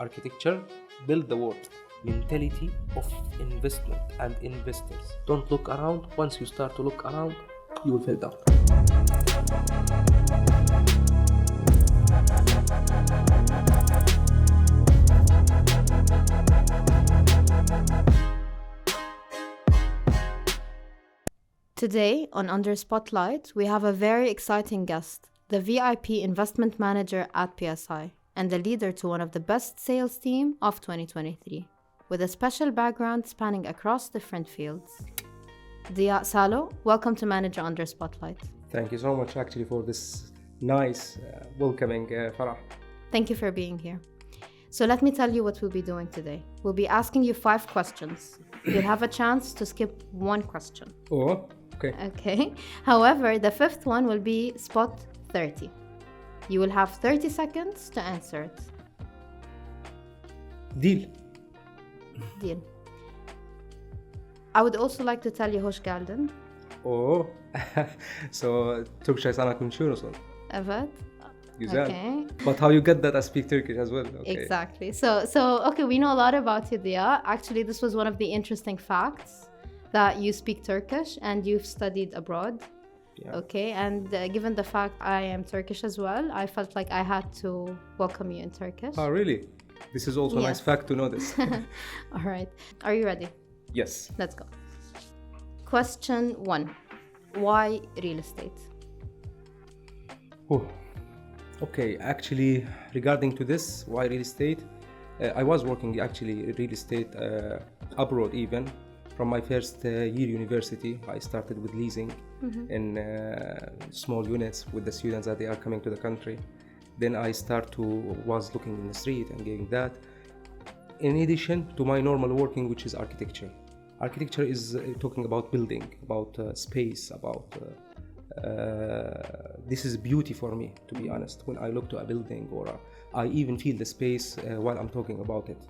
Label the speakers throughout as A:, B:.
A: architecture build the world. Mentality of investment and investors. Don't look around. Once you start to look around, you will fall down.
B: Today on Under Spotlight, we have a very exciting guest, the VIP investment manager at PSI and the leader to one of the best sales team of 2023, with a special background spanning across different fields. Dia Salo, welcome to Manager Under Spotlight.
A: Thank you so much actually for this nice welcoming, Farah.
B: Thank you for being here. So let me tell you what we'll be doing today. We'll be asking you 5 questions. You'll have a chance to skip 1 question.
A: Oh,
B: Okay. However, the 5th one will be spot 30. You will have 30 seconds to answer it.
A: Deal.
B: I would also like to tell you hoş geldin.
A: Oh, so Turkish sana konuşuyorsun.
B: Evet.
A: Güzel.
B: Okay.
A: But how you get that I speak Turkish as well? Okay.
B: Exactly. So okay, we know a lot about you, Dia. Actually, this was one of the interesting facts, that you speak Turkish and you've studied abroad.
A: Yeah.
B: Okay, and given the fact I am Turkish as well, I felt like I had to welcome you in Turkish.
A: Oh, really? This is also a nice fact to know this.
B: All right. Are you ready?
A: Yes.
B: Let's go. Question 1. Why real estate?
A: Oh. Okay, actually, regarding to this, why real estate? I was working actually real estate abroad even. From my first year university, I started with leasing in small units with the students that they are coming to the country. Then I was looking in the street and getting that. In addition to my normal working, which is architecture. Architecture is talking about building, about space, about this is beauty for me, to be honest. When I look to a building or I even feel the space while I'm talking about it.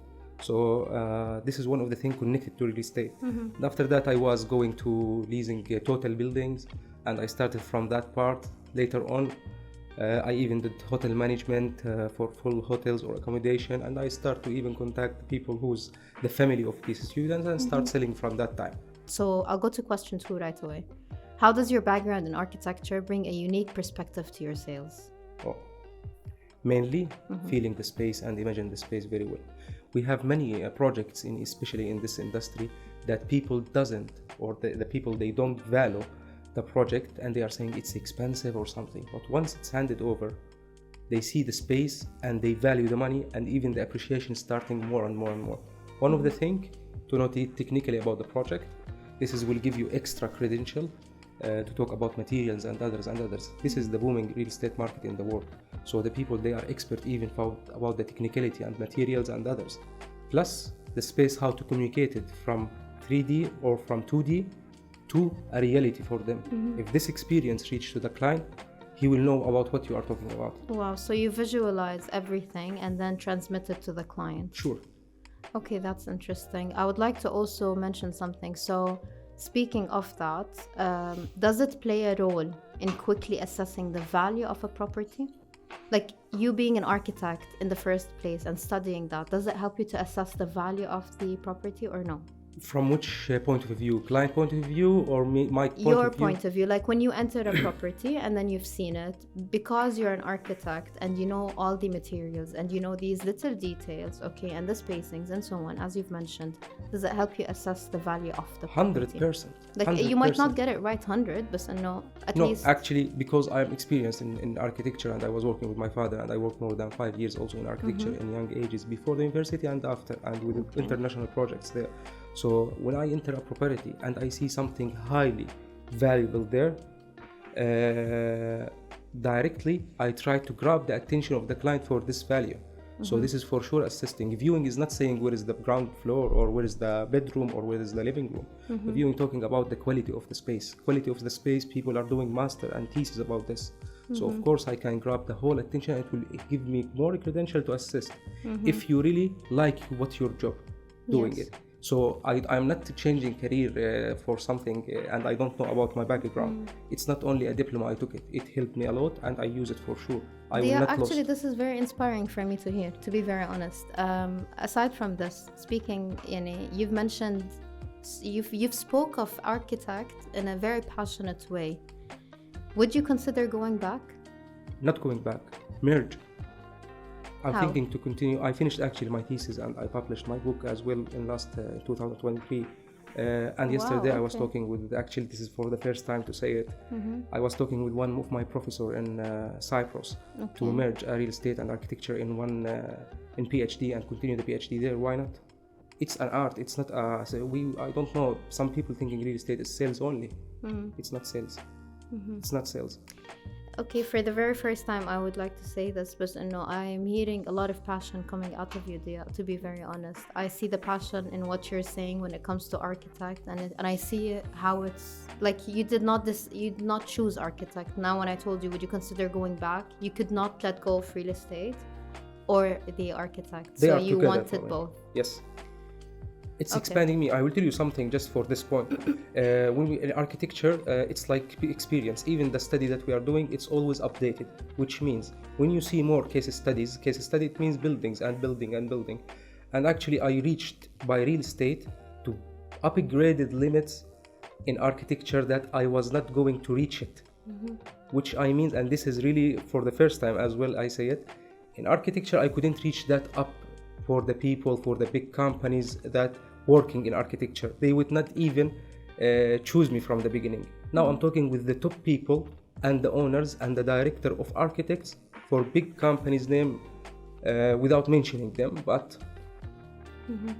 A: So this is one of the things connected to real estate. After that, I was going to leasing total buildings, and I started from that part. Later on, I even did hotel management for full hotels or accommodation, and I start to even contact people who's the family of these students and start selling from that time.
B: So I'll go to question 2 right away. How does your background in architecture bring a unique perspective to your sales?
A: Oh. Mainly feeling the space and imagine the space very well. We have many projects, especially in this industry, that people doesn't, or the people, they don't value the project and they are saying it's expensive or something. But once it's handed over, they see the space and they value the money, and even the appreciation starting more and more and more. One of the things to know technically about the project, will give you extra credential to talk about materials and others. This is the booming real estate market in the world. So the people, they are expert even about the technicality and materials and others. Plus the space, how to communicate it from 3D or from 2D to a reality for them. If this experience reaches to the client, he will know about what you are talking about.
B: Wow, so you visualize everything and then transmit it to the client.
A: Sure.
B: Okay, that's interesting. I would like to also mention something. So speaking of that, does it play a role in quickly assessing the value of a property? Like you being an architect in the first place and studying that, does it help you to assess the value of the property or no?
A: From which point of view? Client point of view or my point of view?
B: Your point of view, like when you enter a property and then you've seen it, because you're an architect and you know all the materials and you know these little details, okay, and the spacings and so on, as you've mentioned, does it help you assess the value of the property?
A: 100%.
B: Like
A: 100%.
B: you might not get it right 100, but at least...
A: No, actually, because I'm experienced in architecture and I was working with my father and I worked more than 5 years also in architecture in young ages, before the university and after, and with international projects there. So when I enter a property and I see something highly valuable there, directly I try to grab the attention of the client for this value. So this is for sure assisting. Viewing is not saying where is the ground floor or where is the bedroom or where is the living room. Viewing talking about the quality of the space. Quality of the space, people are doing master and thesis about this. So of course I can grab the whole attention. It will give me more credential to assist. If you really like what your job doing it. So I'm not changing career for something and I don't know about my background. It's not only a diploma I took it. It helped me a lot and I use it for sure. I will
B: Yeah,
A: not
B: actually,
A: lose.
B: this is very inspiring for me to hear, to be very honest. Aside from this, speaking, you've mentioned, you've spoke of architect in a very passionate way. Would you consider going back?
A: Not going back. Merge. I'm
B: How?
A: thinking to continue. I finished actually my thesis and I published my book as well in last 2023. And yesterday I was
B: okay.
A: talking with, actually this is for the first time to say it, I was talking with one of my professor in Cyprus to merge real estate and architecture in one in PhD and continue the PhD there. Why not? It's an art. It's not I don't know. Some people thinking real estate is sales only. It's not sales. It's not sales.
B: Okay, for the very first time, I would like to say this, but no, I'm hearing a lot of passion coming out of you, Dia, to be very honest. I see the passion in what you're saying when it comes to architect, and I see how it's like you did not choose architect. Now, when I told you, would you consider going back? You could not let go of real estate or the architect.
A: They
B: so
A: are
B: you
A: together
B: wanted
A: for me.
B: both.
A: Yes. It's
B: Okay.
A: expanding me. I will tell you something just for this point. When we in architecture, it's like experience. Even the study that we are doing, it's always updated. Which means when you see more case study it means buildings and building and building. And actually, I reached by real estate to upgraded limits in architecture that I was not going to reach it. Which I mean, and this is really for the first time as well, I say it. In architecture, I couldn't reach that up for the people, for the big companies that working in architecture. They would not even choose me from the beginning. Now I'm talking with the top people and the owners and the director of architects for big companies name without mentioning them, but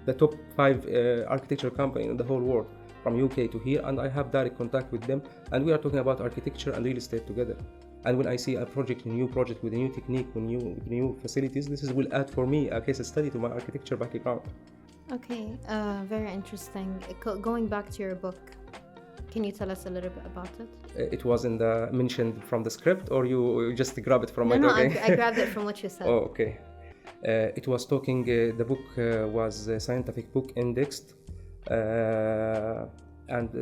A: the top 5 architecture company in the whole world from UK to here, and I have direct contact with them, and we are talking about architecture and real estate together. And when I see a new project with a new technique, with new facilities, will add for me a case study to my architecture background.
B: Okay, very interesting. Going back to your book, can you tell us a little bit about it?
A: It was in the mentioned from the script, or you just grab it from my
B: No,
A: talking?
B: I grabbed it from what you said.
A: Oh, okay. It was talking, the book was a scientific book indexed and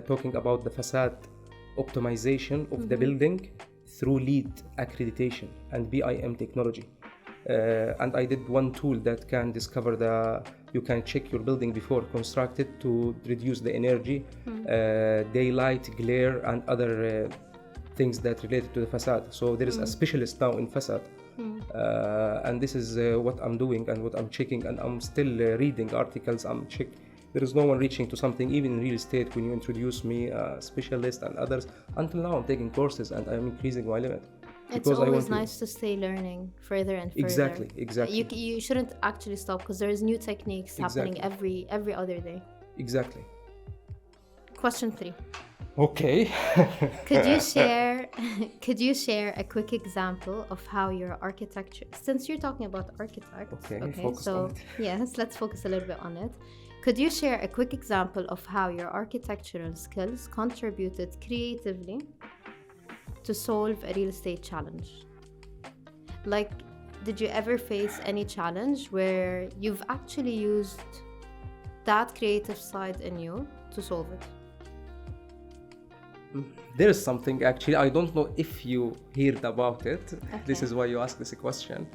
A: talking about the facade optimization of the building through LEED accreditation and BIM technology. And I did one tool that can discover you can check your building before constructed to reduce the energy, daylight, glare, and other things that related to the facade. So there is a specialist now in facade. And this is what I'm doing and what I'm checking, and I'm still reading articles. There is no one reaching to something, even in real estate. When you introduce me, a specialist and others, until now I'm taking courses and I'm increasing my limit.
B: It's always nice to stay learning further and further.
A: Exactly.
B: You shouldn't actually stop because there is new techniques happening every other day.
A: Exactly.
B: Question 3.
A: Okay.
B: Could you share a quick example of how your architecture, since you're talking about architects, yes, let's focus a little bit on it. Could you share a quick example of how your architectural skills contributed creatively to solve a real estate challenge? Like, did you ever face any challenge where you've actually used that creative side in you to solve it?
A: There is something, actually, I don't know if you heard about it.
B: Okay.
A: This is why you asked this question.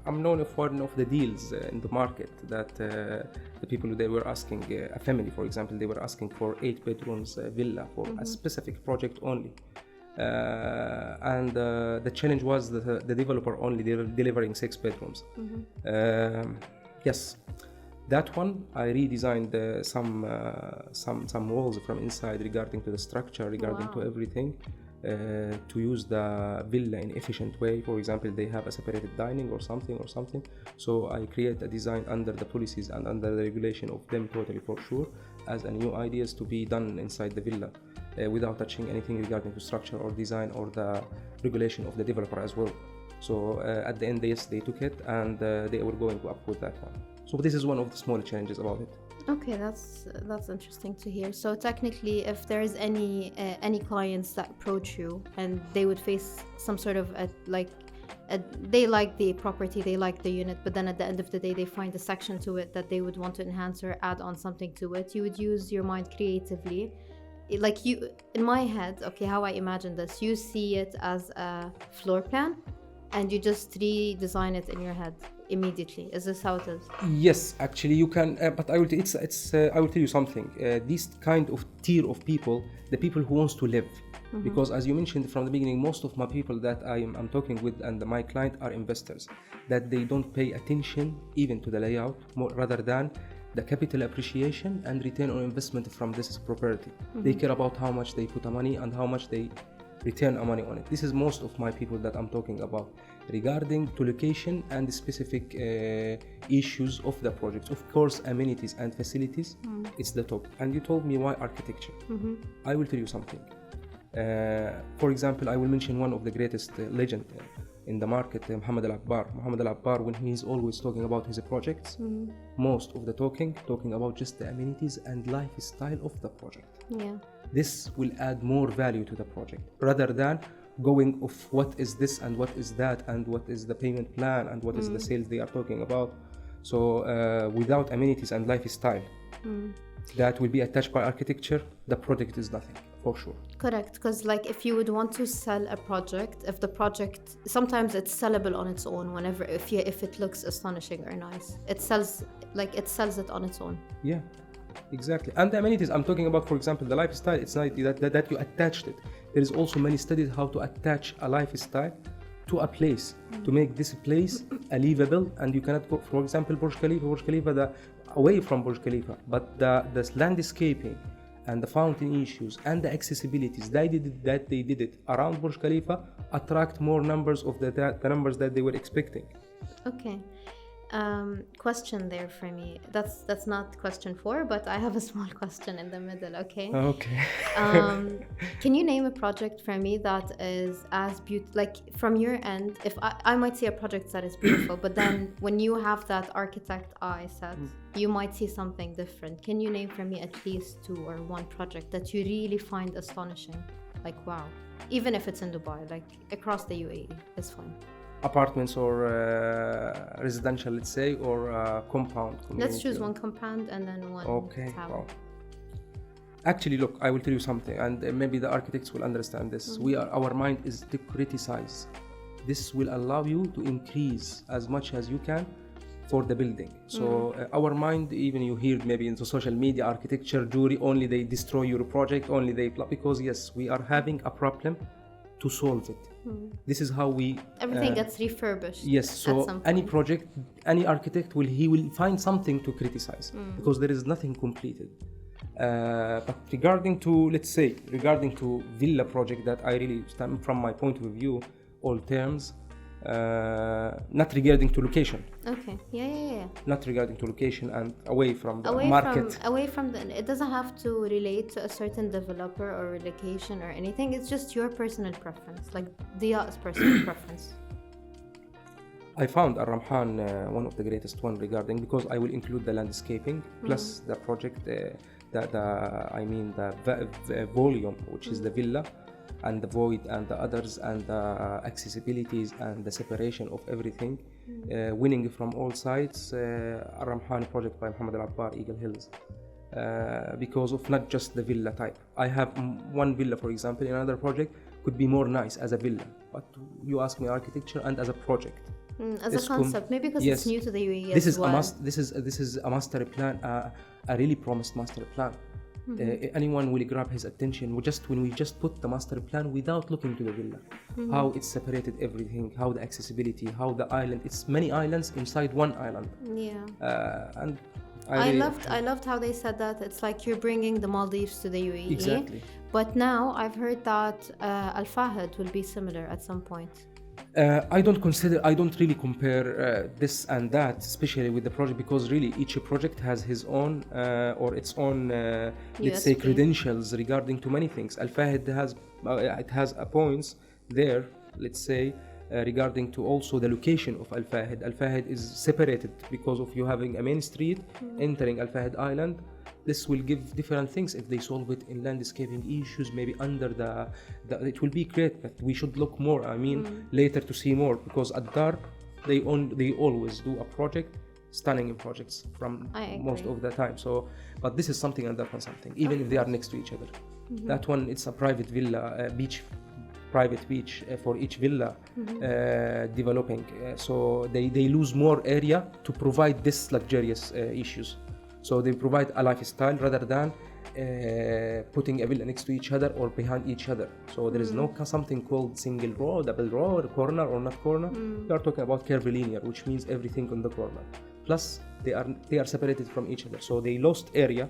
A: I'm known for one of the deals in the market that the people, they were asking, a family for example, they were asking for 8 bedrooms villa for a specific project only. And the challenge was the developer only delivering 6 bedrooms. Yes, that one I redesigned some walls from inside regarding to the structure, regarding to everything, to use the villa in efficient way. For example, they have a separated dining or something. So I create a design under the policies and under the regulation of them totally for sure, as a new ideas to be done inside the villa without touching anything regarding to structure or design or the regulation of the developer as well. So at the end, yes, they took it and they were going to upload that one. So this is one of the small challenges about it.
B: Okay, that's interesting to hear. So technically, if there is any clients that approach you and they would face some sort of they like the property, they like the unit, but then at the end of the day they find a section to it that they would want to enhance or add on something to it. You would use your mind creatively. Like you, in my head, okay, how I imagine this, you see it as a floor plan and you just redesign it in your head immediately. Is this how it is?
A: Yes, actually you can, but I will I will tell you something. This kind of tier of people, the people who wants to live, because as you mentioned from the beginning, most of my people that I'm talking with and my client are investors, that they don't pay attention even to the layout, rather than the capital appreciation and return on investment from this property. They care about how much they put the money and how much they return money on it. This is most of my people that I'm talking about regarding to location and specific issues of the project. Of course, amenities and facilities, it's the top. And you told me why architecture. I will tell you something. For example, I will mention one of the greatest legend in the market, Muhammad Al-Abbar. Muhammad Al-Abbar, when he's always talking about his projects, most of the talking about just the amenities and lifestyle of the project.
B: Yeah.
A: This will add more value to the project rather than going of what is this and what is that and what is the payment plan and what is the sales they are talking about. So without amenities and lifestyle that will be attached by architecture, the project is nothing, for sure.
B: Correct, because like if you would want to sell a project, if the project, sometimes it's sellable on its own whenever, if it looks astonishing or nice, it sells it on its own.
A: Yeah, exactly. And the amenities I'm talking about, for example, the lifestyle, it's not that you attached it. There is also many studies how to attach a lifestyle to a place to make this place livable. And you cannot go, for example, Burj Khalifa, away from Burj Khalifa, but the landscaping and the fountain issues and the accessibilities that they did it around Burj Khalifa attract more numbers of the numbers that they were expecting.
B: Okay. Question there for me. That's not question 4, but I have a small question in the middle. Okay.
A: Okay.
B: Can you name a project for me that is as beautiful, like from your end? If I might see a project that is beautiful, but then when you have that architect eye set, you might see something different. Can you name for me at least 2 or 1 project that you really find astonishing? Like, wow. Even if it's in Dubai, like across the UAE, it's fine.
A: Apartments or residential, let's say, or compound community.
B: Let's choose one compound and then one tower.
A: Wow. Actually, look, I will tell you something, and maybe the architects will understand this. Our mind is to criticize. This will allow you to increase as much as you can for the building. So our mind, even you hear maybe into social media, architecture, jury, only they destroy your project, only they, because yes, we are having a problem to solve it. This is how
B: everything gets refurbished.
A: Yes, so any project, any architect will find something to criticize because there is nothing completed. But regarding to villa project that I really stand from my point of view, all terms, not regarding to location.
B: Okay. Yeah.
A: Not regarding to location and away from the market.
B: It doesn't have to relate to a certain developer or location or anything. It's just your personal preference, like Diya's personal preference.
A: I found Al-Ramhan one of the greatest one regarding, because I will include the landscaping plus the project, the volume, which is the villa, and the void and the others and the accessibilities and the separation of everything, winning from all sides. Al-Ramhan project by Muhammad Al-Abbar, Eagle Hills, because of not just the villa type. I have one villa, for example, in another project could be more nice as a villa, but you ask me architecture and as a project.
B: As a concept, maybe because it's new to the UAE.
A: This is a master plan, a really promised master plan. Anyone will grab his attention when we just put the master plan without looking to the villa, how it's separated everything, how the accessibility, how the island, it's many islands inside one island. And I
B: loved how they said that it's like you're bringing the Maldives to the UAE.
A: Exactly.
B: But now I've heard that Al Fahd will be similar at some point.
A: I don't really compare this and that, especially with the project, because really each project has his own or its own, let's say, credentials regarding to many things. Al Fahd has a points there, let's say, regarding to also the location of Al Fahd. Al Fahd is separated because of you having a main street entering Al Fahd Island, This will give different things if they solve it in landscaping issues, maybe under the it will be great, but we should look more, later to see more, because at dark, they always do a project, stunning projects from most of the time. So, but this is something and that one something, even if they are next to each other. That one, it's a private villa, private beach for each villa developing. So they lose more area to provide this luxurious issues. So they provide a lifestyle rather than putting a villa next to each other or behind each other. So there is no something called single row, double row, corner or not corner. We are talking about curvilinear, which means everything on the corner. Plus they are separated from each other. So they lost area,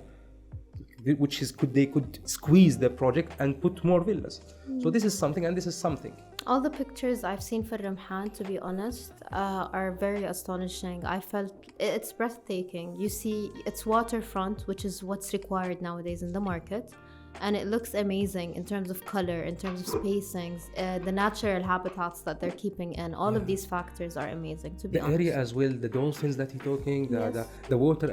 A: which is they could squeeze the project and put more villas. So this is something and this is something.
B: All the pictures I've seen for Ramhan, to be honest, are very astonishing. I felt it's breathtaking. You see, it's waterfront, which is what's required nowadays in the market. And it looks amazing in terms of color, in terms of spacings, the natural habitats that they're keeping in. All of these factors are amazing, to be honest.
A: The area as well, the dolphins that you're talking, the water.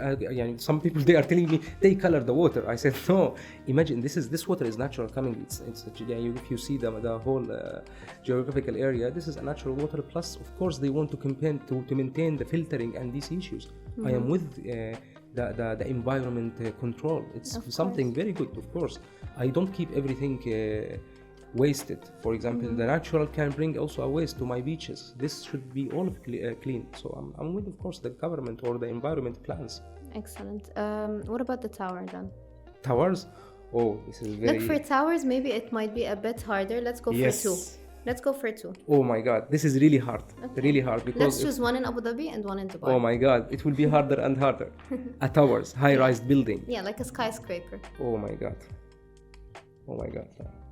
A: Some people, they are telling me they color the water. I said, no, imagine this water is natural coming. It's if you see the whole geographical area, this is a natural water. Plus, of course, they want to maintain the filtering and these issues. I am with the environment control. It's something very good, of course. I don't keep everything wasted. For example, the natural can bring also a waste to my beaches. This should be all clean. So I'm with, of course, the government or the environment plans.
B: Excellent. What about the tower then?
A: Towers? Oh, this is very...
B: Look, for towers, maybe it might be a bit harder. Let's go for 2. Let's go for 2.
A: Oh my God, this is really hard. Okay. Really hard, because
B: let's choose one in Abu Dhabi and one in Dubai.
A: Oh my God, it will be harder and harder. A towers, high-rise building.
B: Yeah, like a skyscraper.
A: Oh my God.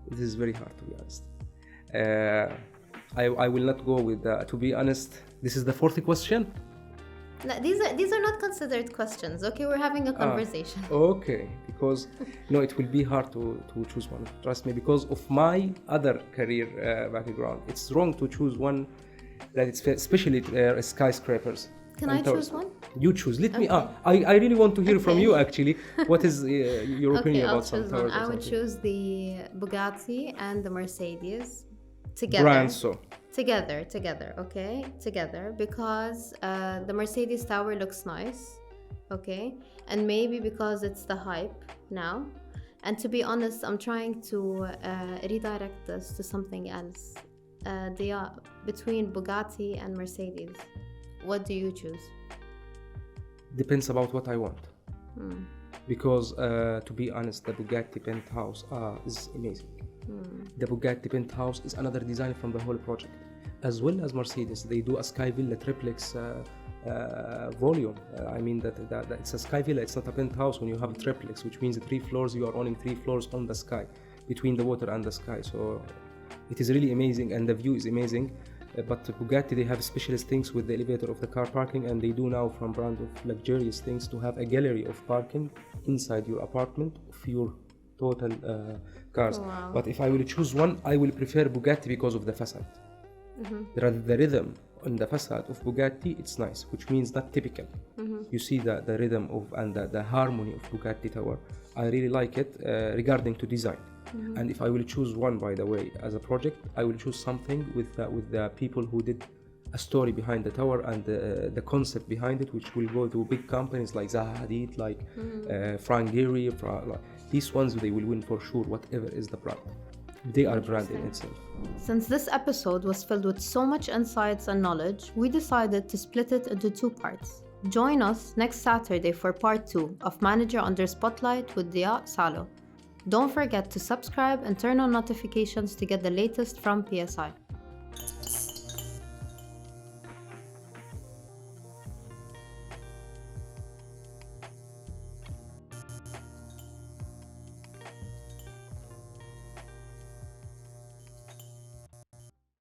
A: This is very hard, to be honest. I will not go with to be honest. This is the 4th question.
B: No, these are not considered questions. Okay, we're having a conversation.
A: Okay, because no, it will be hard to choose one. Trust me, because of my other career background, it's wrong to choose one that it's especially skyscrapers.
B: Can I choose one?
A: You choose. Let me. I really want to hear from you. Actually, what is your opinion about some towers?
B: I would choose the Bugatti and the Mercedes together.
A: Brands, so.
B: Together, okay? Together, because the Mercedes tower looks nice, okay? And maybe because it's the hype now. And to be honest, I'm trying to redirect this to something else. Between Bugatti and Mercedes, what do you choose?
A: Depends about what I want. Because to be honest, the Bugatti penthouse is amazing. The Bugatti penthouse is another design from the whole project, as well as Mercedes. They do a sky villa triplex volume. I mean that it's a sky villa. It's not a penthouse when you have a triplex, which means 3 floors. You are owning 3 floors on the sky, between the water and the sky. So it is really amazing, and the view is amazing. But Bugatti, they have specialist things with the elevator of the car parking, and they do now from brand of luxurious things to have a gallery of parking inside your apartment of your total cars. Wow. But if I will choose one, I will prefer Bugatti because of the facade. The rhythm on the facade of Bugatti, it's nice, which means not typical. You see the rhythm of and the harmony of Bugatti tower. I really like it regarding to design. And if I will choose one, by the way, as a project, I will choose something with the people who did a story behind the tower and the concept behind it, which will go to big companies like Zaha Hadid, like Frank Gehry. These ones, they will win for sure, whatever is the brand. They are brand in itself.
B: Since this episode was filled with so much insights and knowledge, we decided to split it into 2 parts. Join us next Saturday for part 2 of Manager Under Spotlight with Dia Salo. Don't forget to subscribe and turn on notifications to get the latest from PSI.